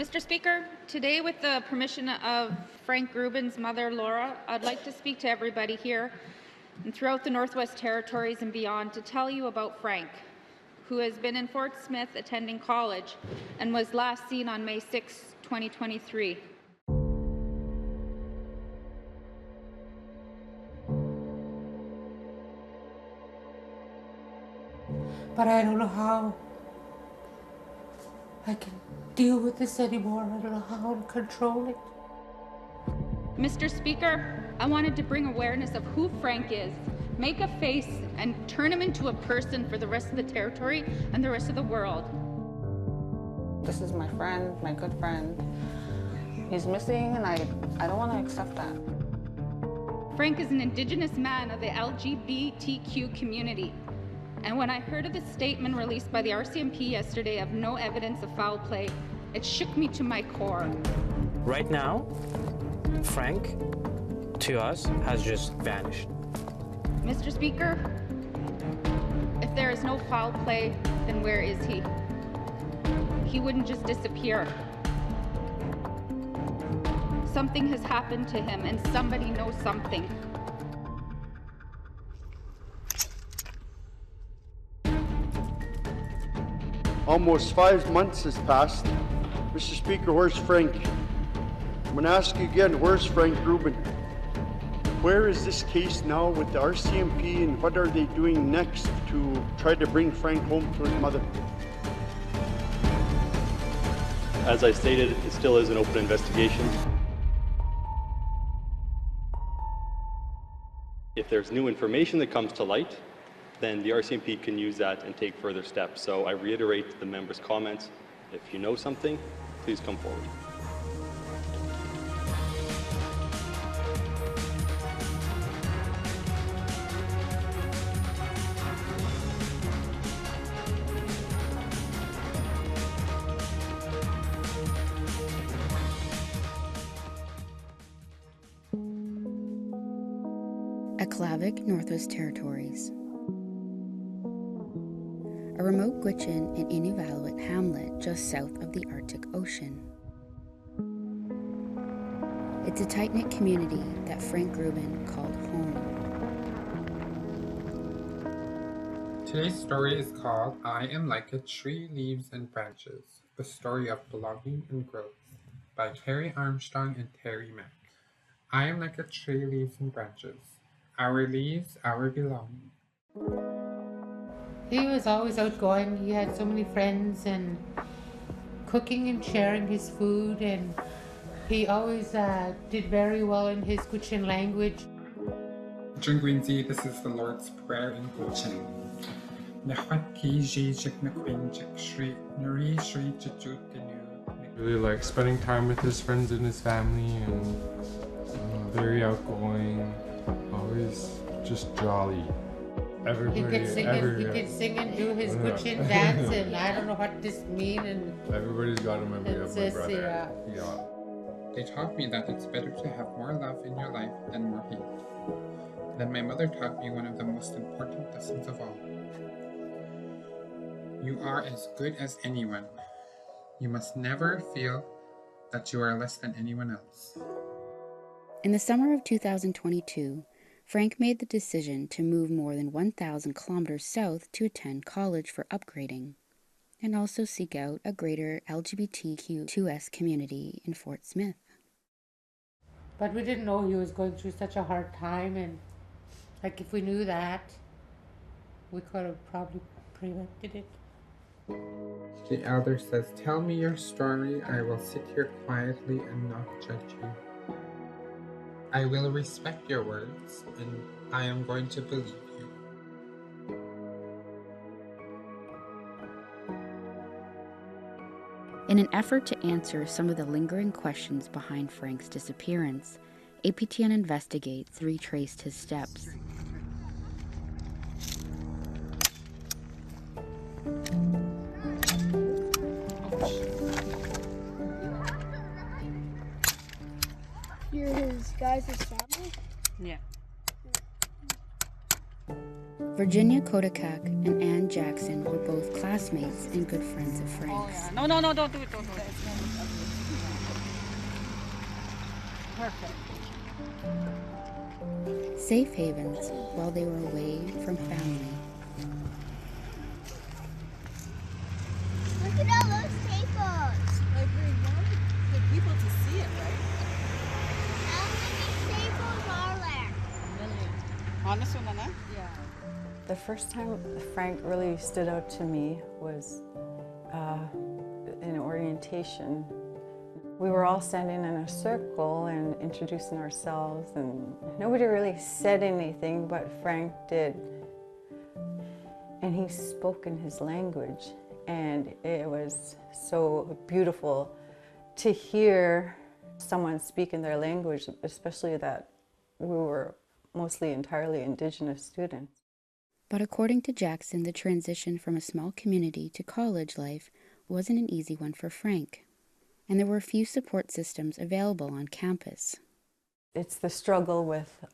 Mr. Speaker, today with the permission of Frank Gruben's mother, Laura, I'd like to speak to everybody here and throughout the Northwest Territories and beyond to tell you about Frank, who has been in Fort Smith attending college and was last seen on May 6, 2023. But I don't know how I can deal with this anymore. I don't know how to control it. Mr. Speaker, I wanted to bring awareness of who Frank is, make a face, and turn him into a person for the rest of the territory and the rest of the world. This is my friend, my good friend. He's missing, and I don't want to accept that. Frank is an Indigenous man of the LGBTQ community. And when I heard of the statement released by the RCMP yesterday of no evidence of foul play, it shook me to my core. Right now, Frank, to us, has just vanished. Mr. Speaker, if there is no foul play, then where is he? He wouldn't just disappear. Something has happened to him, and somebody knows something. Almost 5 months has passed. Mr. Speaker, where's Frank? I'm going to ask you again, where's Frank Gruben? Where is this case now with the RCMP, and what are they doing next to try to bring Frank home to his mother? As I stated, it still is an open investigation. If there's new information that comes to light, then the RCMP can use that and take further steps. So I reiterate the members' comments. If you know something, please come forward. Aklavik, Northwest Territories. A remote Gwich'in and Inuvialuk hamlet just south of the Arctic Ocean. It's a tight-knit community that Frank Gruben called home. Today's story is called I Am Like a Tree, Leaves and Branches, a story of belonging and growth, by Carrie Armstrong and Terry Mack. I am like a tree, leaves and branches. Our leaves, our belonging. He was always outgoing. He had so many friends and cooking and sharing his food, and he always did very well in his Gwich'in language. Jungwinzi, this is the Lord's Prayer in Gwich'in. Really like spending time with his friends and his family, and very outgoing, always just jolly. He could sing and do his Gwich'in dance, and I don't know what this means. And everybody's got a memory of my brother. Yeah. They taught me that it's better to have more love in your life than more hate. Then my mother taught me one of the most important lessons of all. You are as good as anyone. You must never feel that you are less than anyone else. In the summer of 2022, Frank made the decision to move more than 1,000 kilometers south to attend college for upgrading, and also seek out a greater LGBTQ2S community in Fort Smith. But we didn't know he was going through such a hard time, and like if we knew that, we could have probably prevented it. The elder says, "Tell me your story. I will sit here quietly and not judge you. I will respect your words, and I am going to believe you." In an effort to answer some of the lingering questions behind Frank's disappearance, APTN Investigates retraced his steps. You're his guys' family? Yeah. Virginia Kodakak and Ann Jackson were both classmates and good friends of Frank's. Oh, yeah. No, don't do it. Perfect. Safe havens while they were away from family. Look at all those staples. Like we want the people to see it, right? How many staples are there? A million. Honest one, Nana? Yeah. The first time Frank really stood out to me was in orientation. We were all standing in a circle and introducing ourselves, and nobody really said anything, but Frank did. And he spoke in his language, and it was so beautiful to hear someone speak in their language, especially that we were mostly entirely Indigenous students. But according to Jackson, the transition from a small community to college life wasn't an easy one for Frank, and there were few support systems available on campus. It's the struggle with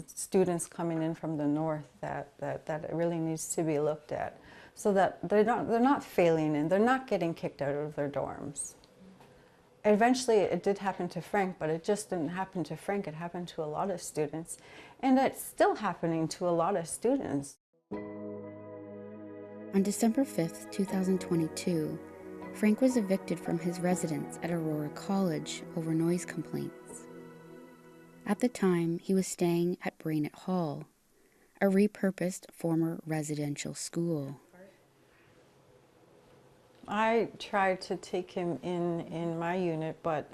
students coming in from the north that really needs to be looked at, so that they're not failing and they're not getting kicked out of their dorms. Eventually it did happen to Frank, but it just didn't happen to Frank, it happened to a lot of students, and it's still happening to a lot of students. On December 5th, 2022, Frank was evicted from his residence at Aurora College over noise complaints. At the time, he was staying at Brainett Hall, a repurposed former residential school. I tried to take him in my unit, but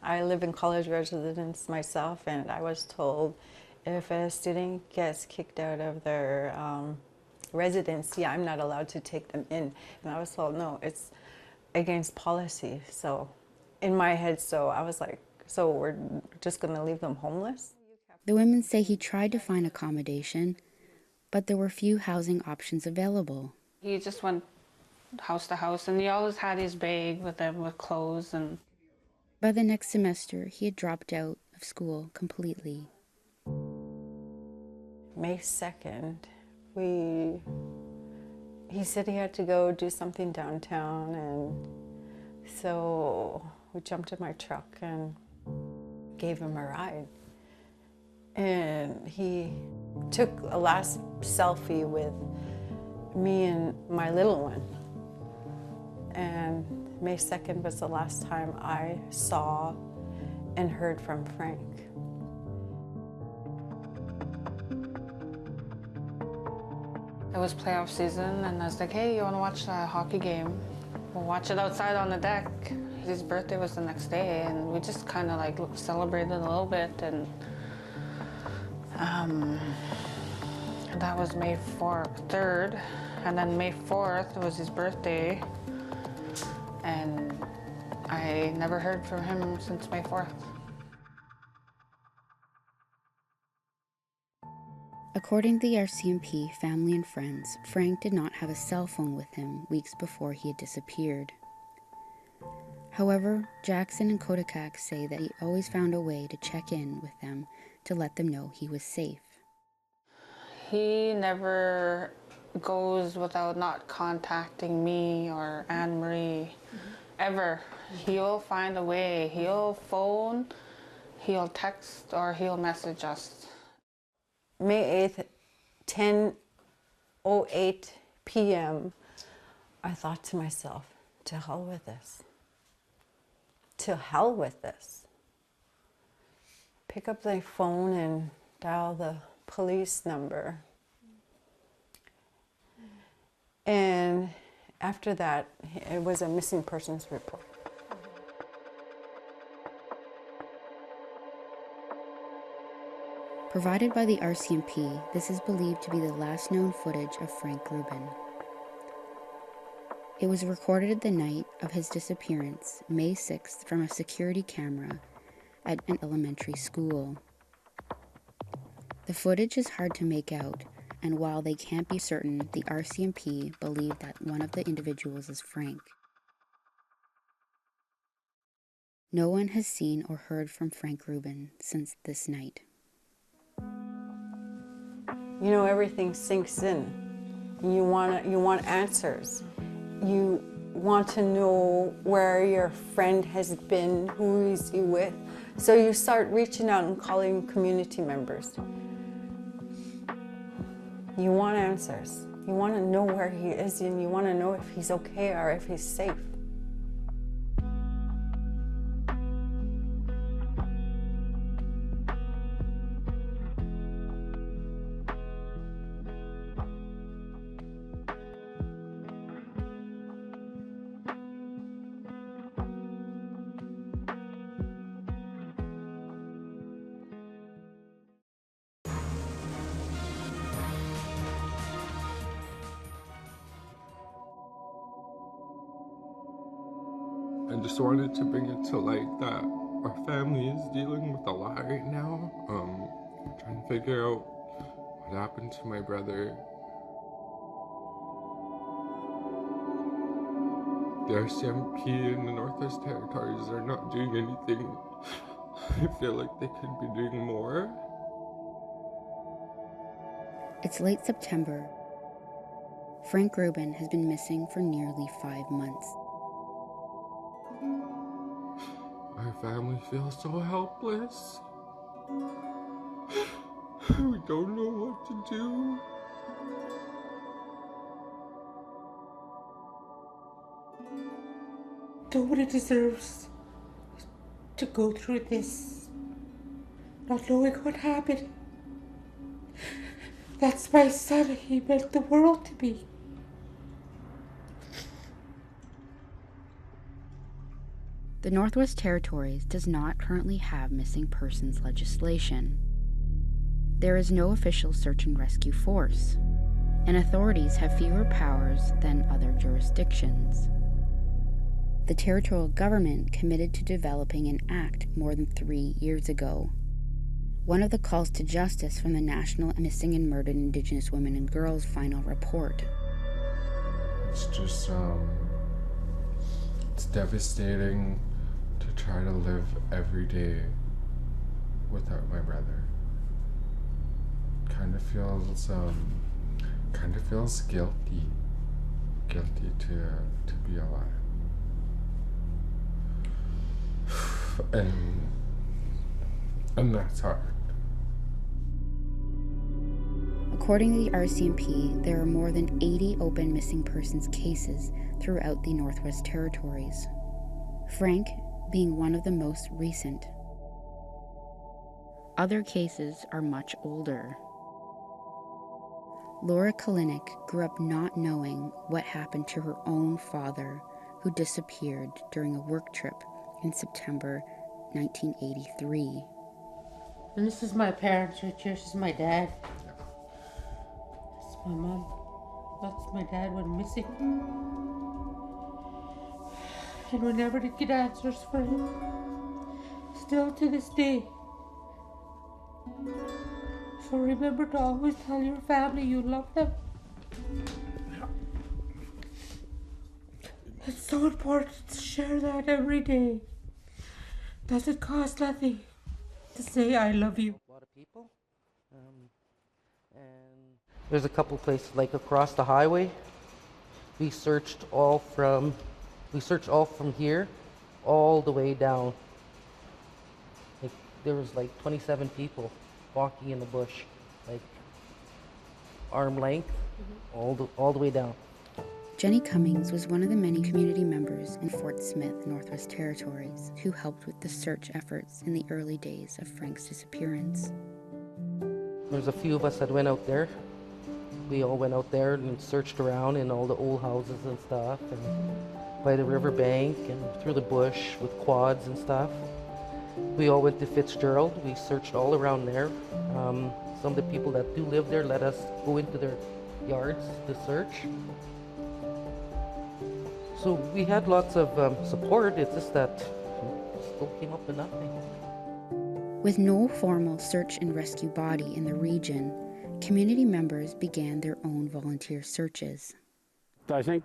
I live in college residence myself, and I was told if a student gets kicked out of their residency, I'm not allowed to take them in. And I was told, no, it's against policy. So in my head, so I was like, so we're just going to leave them homeless? The women say he tried to find accommodation, but there were few housing options available. He just went house to house, and he always had his bag with him with clothes. And by the next semester, he had dropped out of school completely. May 2nd, he said he had to go do something downtown, and so we jumped in my truck and gave him a ride. And he took a last selfie with me and my little one. And May 2nd was the last time I saw and heard from Frank. it was playoff season, and I was like, hey, you want to watch a hockey game? We'll watch it outside on the deck. His birthday was the next day, and we just kind of like celebrated a little bit, and that was May 3rd, and then May 4th was his birthday, and I never heard from him since May 4th. According to the RCMP family and friends, Frank did not have a cell phone with him weeks before he had disappeared. However, Jackson and Kodakak say that he always found a way to check in with them to let them know he was safe. He never goes without not contacting me or Anne-Marie, ever. He'll find a way. He'll phone, he'll text, or he'll message us. May 8th, 10:08 p.m., I thought to myself, to hell with this. To hell with this. Pick up the phone and dial the police number. And after that, it was a missing persons report. Provided by the RCMP, this is believed to be the last known footage of Frank Gruben. It was recorded the night of his disappearance, May 6th, from a security camera at an elementary school. The footage is hard to make out, and while they can't be certain, the RCMP believe that one of the individuals is Frank. No one has seen or heard from Frank Gruben since this night. You know, everything sinks in. You want answers. You want to know where your friend has been, who is he with. So you start reaching out and calling community members. You want answers. You want to know where he is, and you want to know if he's okay or if he's safe. I just wanted to bring it to light that our family is dealing with a lot right now. Trying to figure out what happened to my brother. The RCMP in the Northwest Territories are not doing anything. I feel like they could be doing more. It's late September. Frank Gruben has been missing for nearly 5 months. Our family feels so helpless. We don't know what to do. Nobody deserves to go through this, not knowing what happened. That's my son. He meant the world to me. The Northwest Territories does not currently have missing persons legislation. There is no official search and rescue force, and authorities have fewer powers than other jurisdictions. The territorial government committed to developing an act more than 3 years ago. One of the calls to justice from the National Missing and Murdered Indigenous Women and Girls final report. It's just, it's devastating to try to live every day without my brother. Kind of feels guilty to be alive. And that's hard. According to the RCMP, there are more than 80 open missing persons cases throughout the Northwest Territories, Frank being one of the most recent. Other cases are much older. Laura Kalinick grew up not knowing what happened to her own father, who disappeared during a work trip in September 1983. And this is my parents right here. This is my dad. That's my mom. That's my dad went missing. And we never did get answers for him. Still to this day. So remember to always tell your family you love them. It's so important to share that every day. Doesn't cost nothing to say I love you. A lot of people. And there's a couple places like across the highway. We searched all from here all the way down. Like there was like 27 people walking in the bush, like arm length, all the way down. Jenny Cummings was one of the many community members in Fort Smith, Northwest Territories, who helped with the search efforts in the early days of Frank's disappearance. There's a few of us that went out there. We all went out there and searched around in all the old houses and stuff, and by the riverbank and through the bush with quads and stuff. We all went to Fitzgerald. We searched all around there. Some of the people that do live there let us go into their yards to search. So we had lots of support. It's just that it still came up with nothing. With no formal search and rescue body in the region, community members began their own volunteer searches. I think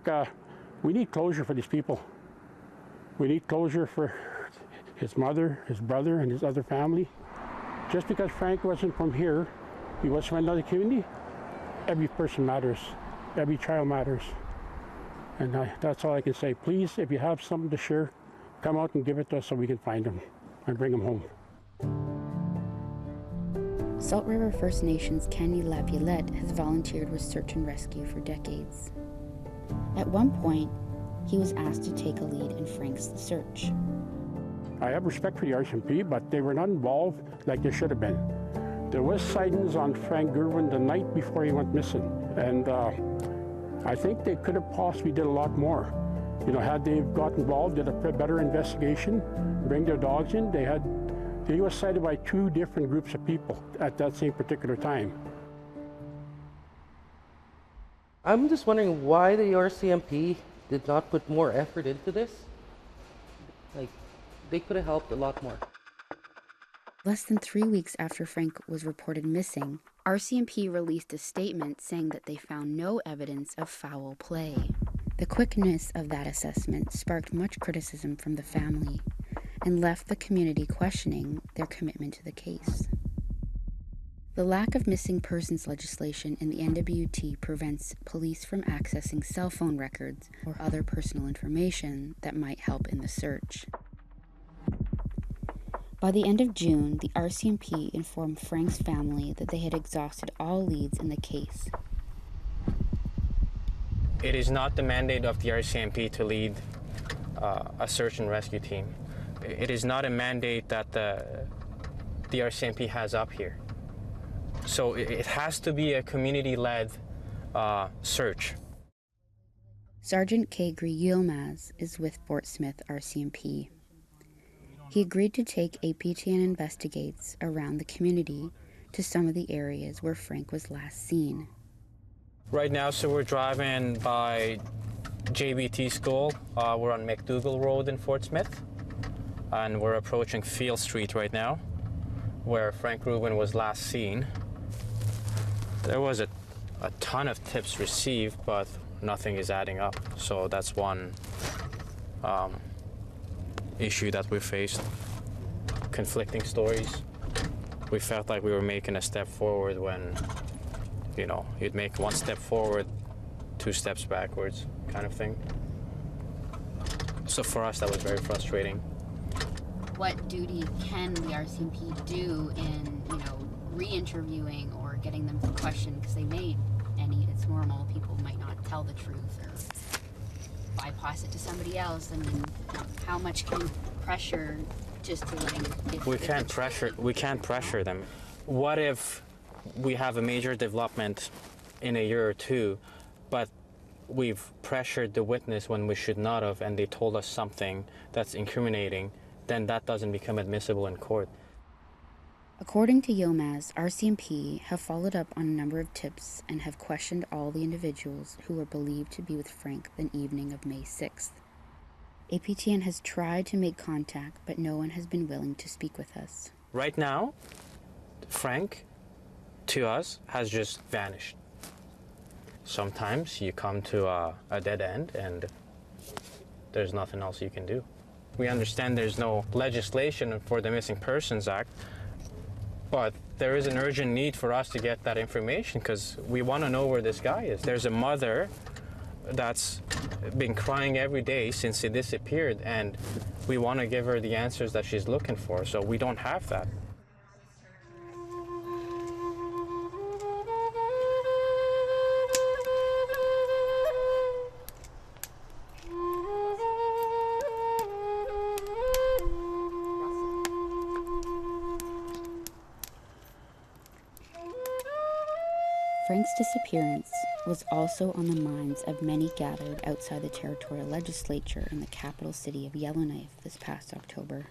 we need closure for these people. We need closure for his mother, his brother, and his other family. Just because Frank wasn't from here, he was from another community, every person matters. Every child matters. And that's all I can say. Please, if you have something to share, come out and give it to us so we can find them and bring them home. Salt River First Nations' Ken Inuvialuk has volunteered with search and rescue for decades. At one point, he was asked to take a lead in Frank's search. I have respect for the RCMP, but they were not involved like they should have been. There was sightings on Frank Gruben the night before he went missing, and I think they could have possibly did a lot more. You know, had they got involved, did a better investigation, bring their dogs in, he was sighted by 2 different groups of people at that same particular time. I'm just wondering why the RCMP did not put more effort into this. Like, they could have helped a lot more. Less than 3 weeks after Frank was reported missing, RCMP released a statement saying that they found no evidence of foul play. The quickness of that assessment sparked much criticism from the family and left the community questioning their commitment to the case. The lack of missing persons legislation in the NWT prevents police from accessing cell phone records or other personal information that might help in the search. By the end of June, the RCMP informed Frank's family that they had exhausted all leads in the case. It is not the mandate of the RCMP to lead a search and rescue team. It is not a mandate that the RCMP has up here. So it has to be a community-led search. Sergeant Karli Zschogner is with Fort Smith RCMP. He agreed to take APTN Investigates around the community to some of the areas where Frank was last seen. Right now, so we're driving by JBT School. We're on McDougall Road in Fort Smith, and we're approaching Field Street right now, where Frank Gruben was last seen. There was a ton of tips received, but nothing is adding up. So that's one issue that we faced. Conflicting stories. We felt like we were making a step forward when, you know, you'd make 1 step forward, 2 steps backwards, kind of thing. So for us, that was very frustrating. What duty can the RCMP do in, re-interviewing or getting them to question? Because it's normal, people might not tell the truth or bypass it to somebody else. I mean, how much can you pressure just to letting it We can't pressure them. What if we have a major development in a year or 2, but we've pressured the witness when we should not have, and they told us something that's incriminating, then that doesn't become admissible in court. According to Yomaz, RCMP have followed up on a number of tips and have questioned all the individuals who were believed to be with Frank the evening of May 6th. APTN has tried to make contact, but no one has been willing to speak with us. Right now, Frank, to us, has just vanished. Sometimes you come to a dead end and there's nothing else you can do. We understand there's no legislation for the Missing Persons Act, but there is an urgent need for us to get that information because we want to know where this guy is. There's a mother that's been crying every day since he disappeared, and we want to give her the answers that she's looking for, so we don't have that. Frank's disappearance was also on the minds of many gathered outside the territorial legislature in the capital city of Yellowknife this past October.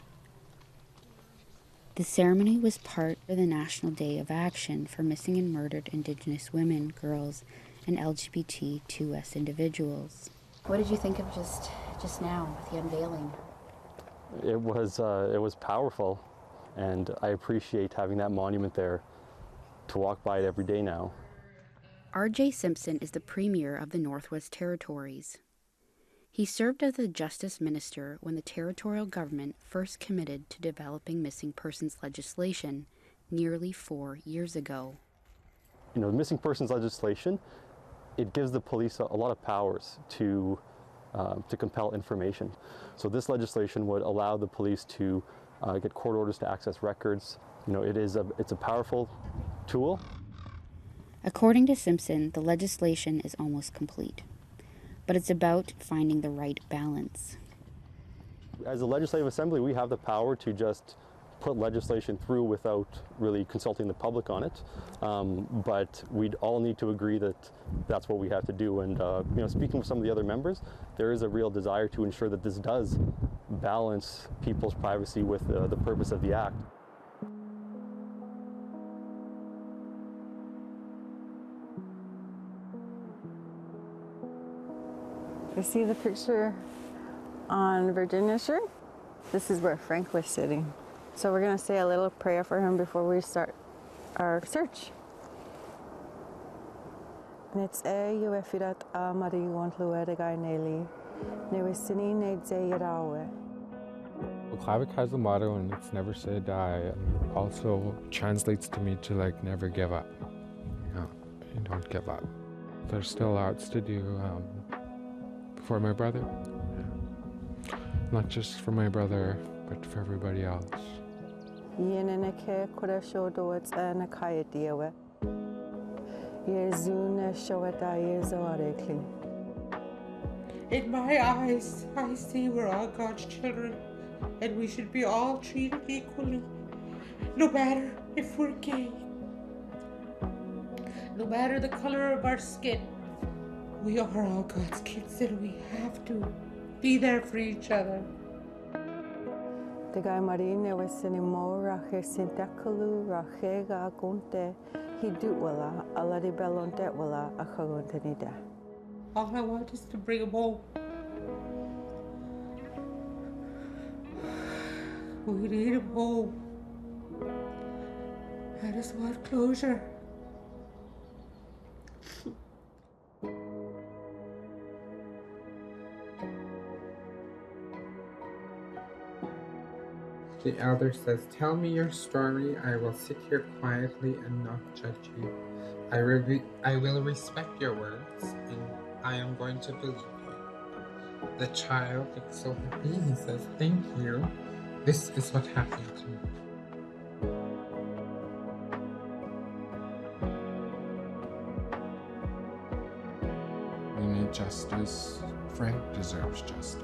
The ceremony was part of the National Day of Action for Missing and Murdered Indigenous Women, Girls, and LGBTQS individuals. What did you think of just now with the unveiling? It was powerful, and I appreciate having that monument there to walk by it every day now. R.J. Simpson is the Premier of the Northwest Territories. He served as the Justice Minister when the territorial government first committed to developing missing persons legislation nearly 4 years ago. You know, the missing persons legislation, it gives the police a lot of powers to compel information. So this legislation would allow the police to get court orders to access records. You know, it's a powerful tool. According to Simpson, the legislation is almost complete, but it's about finding the right balance. As a legislative assembly, we have the power to just put legislation through without really consulting the public on it. But we'd all need to agree that that's what we have to do. And speaking with some of the other members, there is a real desire to ensure that this does balance people's privacy with the purpose of the act. You see the picture on Virginia shirt? This is where Frank was sitting. So we're going to say a little prayer for him before we start our search. Nits you efirat a Mari want luedegai neli. Newisini nedze yarawe. Klavik has a motto and it's never say die. And also translates to me to like never give up. You don't give up. There's still lots to do for my brother. Not just for my brother, but for everybody else. Yeneneke kurashodo it's an akayadiawe. Yezuna showata yezoarekli. In my eyes, I see we're all God's children, and we should be all treated equally, no matter if we're gay, no matter the color of our skin. We are all God's kids, and we have to be there for each other. The guy Marine was sinimo rache sintakalu rache ga gonte he duwala aladi belonte wala akagontenida. All I want is to bring him home. We need him home. I just want closure. The elder says, "Tell me your story. I will sit here quietly and not judge you. I will respect your words, and I am going to believe you." The child looks so happy. He says, "Thank you. This is what happened to me." We need justice. Frank deserves justice.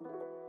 you